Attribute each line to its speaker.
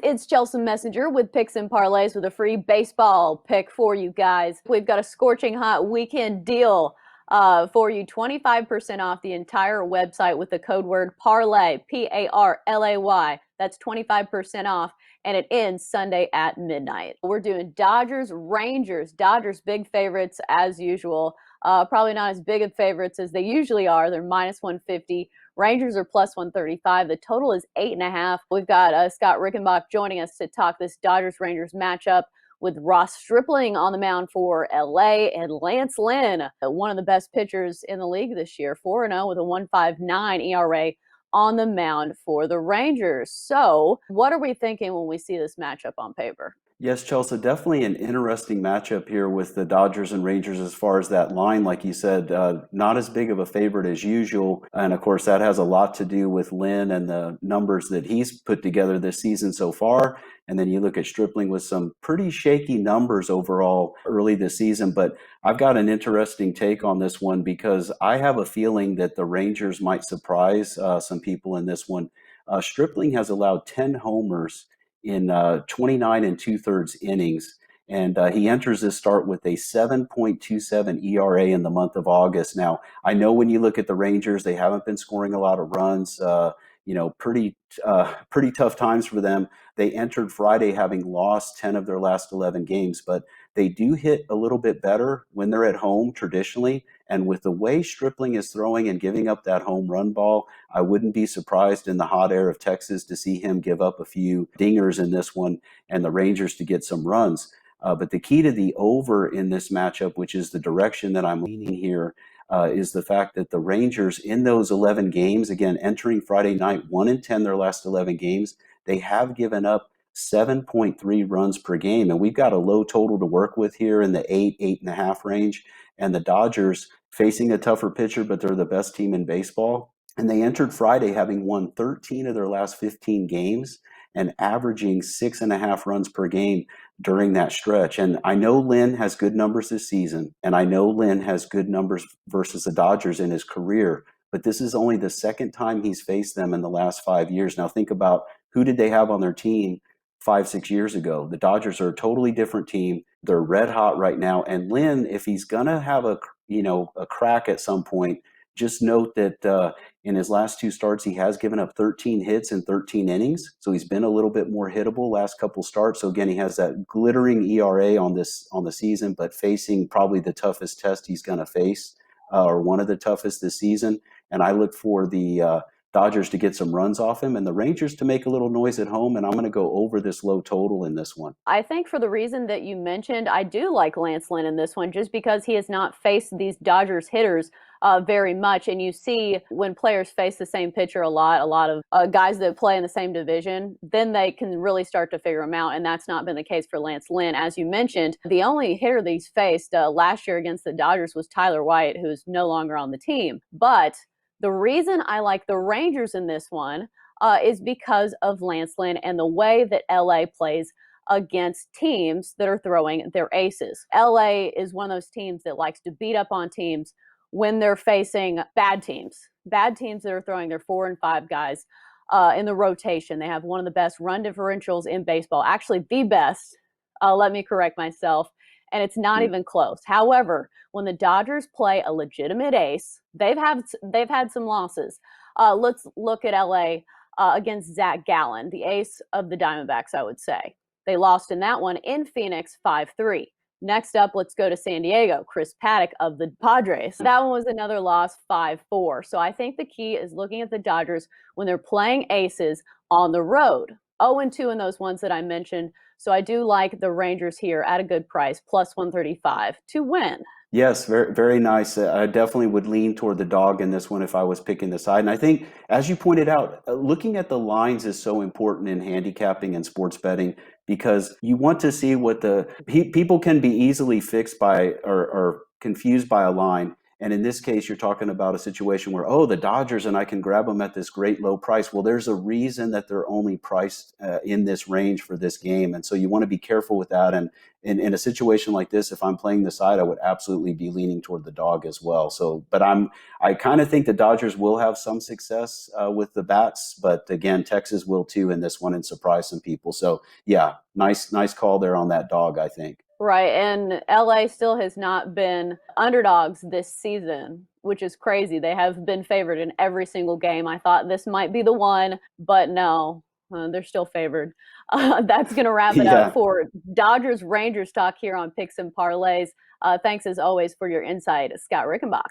Speaker 1: It's Chelsa Messenger with Picks and Parlays with a free baseball pick for you guys. We've got a scorching hot weekend deal for you, 25% off the entire website with the code word parlay, Parlay. That's 25% off, and it ends Sunday at midnight. We're doing Dodgers, Rangers. Dodgers big favorites as usual. Probably not as big of favorites as they usually are. They're minus 150. Rangers are plus 135. The total is 8.5. We've got Scott Rickenbach joining us to talk this Dodgers-Rangers matchup with Ross Stripling on the mound for LA and Lance Lynn, one of the best pitchers in the league this year, 4-0 with a 1.59 ERA on the mound for the Rangers. So what are we thinking when we see this matchup on paper?
Speaker 2: Yes, Chelsea, definitely an interesting matchup here with the Dodgers and Rangers as far as that line. Like you said, not as big of a favorite as usual. And of course, that has a lot to do with Lynn and the numbers that he's put together this season so far. And then you look at Stripling with some pretty shaky numbers overall early this season. But I've got an interesting take on this one because I have a feeling that the Rangers might surprise some people in this one. Stripling has allowed 10 homers in 29 and two-thirds innings. And he enters this start with a 7.27 ERA in the month of August. Now, I know when you look at the Rangers, they haven't been scoring a lot of runs. Pretty tough times for them. They entered Friday having lost 10 of their last 11 games, but they do hit a little bit better when they're at home traditionally. And with the way Stripling is throwing and giving up that home run ball, I wouldn't be surprised in the hot air of Texas to see him give up a few dingers in this one and the Rangers to get some runs. But the key to the over in this matchup, which is the direction that I'm leaning here, is the fact that the Rangers in those 11 games, again, entering Friday night, 1-10 their last 11 games, they have given up 7.3 runs per game. And we've got a low total to work with here in the 8.5 range. And the Dodgers facing a tougher pitcher, but they're the best team in baseball. And they entered Friday having won 13 of their last 15 games and averaging 6.5 runs per game during that stretch. And I know Lynn has good numbers this season, and I know Lynn has good numbers versus the Dodgers in his career, but this is only the second time he's faced them in the last 5 years. Now think about who did they have on their team 5-6 years ago. The Dodgers are a totally different team. They're red hot right now. And Lynn, if he's gonna have a crack at some point, just note that in his last two starts, he has given up 13 hits in 13 innings. So he's been a little bit more hittable last couple starts. So again, he has that glittering ERA on the season, but facing probably the toughest test he's going to face, or one of the toughest this season. And I look for the Dodgers to get some runs off him and the Rangers to make a little noise at home. And I'm going to go over this low total in this one.
Speaker 1: I think for the reason that you mentioned, I do like Lance Lynn in this one just because he has not faced these Dodgers hitters very much. And you see when players face the same pitcher a lot of guys that play in the same division, then they can really start to figure him out. And that's not been the case for Lance Lynn. As you mentioned, the only hitter that he's faced last year against the Dodgers was Tyler White, who's no longer on the team. But the reason I like the Rangers in this one is because of Lance Lynn and the way that LA plays against teams that are throwing their aces. LA is one of those teams that likes to beat up on teams when they're facing bad teams that are throwing their 4 and 5 guys in the rotation. They have one of the best run differentials in baseball, actually the best. Let me correct myself. And it's not even close. However, when the Dodgers play a legitimate ace, they've had some losses. Let's look at LA against Zach Gallen, the ace of the Diamondbacks, I would say. They lost in that one in Phoenix 5-3. Next up, let's go to San Diego, Chris Paddock of the Padres. That one was another loss, 5-4. So I think the key is looking at the Dodgers when they're playing aces on the road. 0-2 in those ones that I mentioned. So I do like the Rangers here at a good price, plus 135 to win.
Speaker 2: Yes, very, very nice. I definitely would lean toward the dog in this one if I was picking the side. And I think, as you pointed out, looking at the lines is so important in handicapping and sports betting because you want to see what people can be easily fixed by or confused by a line. And in this case, you're talking about a situation where, oh, the Dodgers, and I can grab them at this great low price. Well, there's a reason that they're only priced in this range for this game. And so you want to be careful with that. And in a situation like this, if I'm playing the side, I would absolutely be leaning toward the dog as well. So, but I kind of think the Dodgers will have some success with the bats, but again, Texas will too in this one and surprise some people. So yeah, nice call there on that dog, I think.
Speaker 1: Right. And LA still has not been underdogs this season, which is crazy. They have been favored in every single game. I thought this might be the one, but no, they're still favored. That's going to wrap it up
Speaker 2: Yeah.
Speaker 1: for Dodgers Rangers talk here on Picks and Parlays. Thanks as always for your insight, Scott Rickenbach.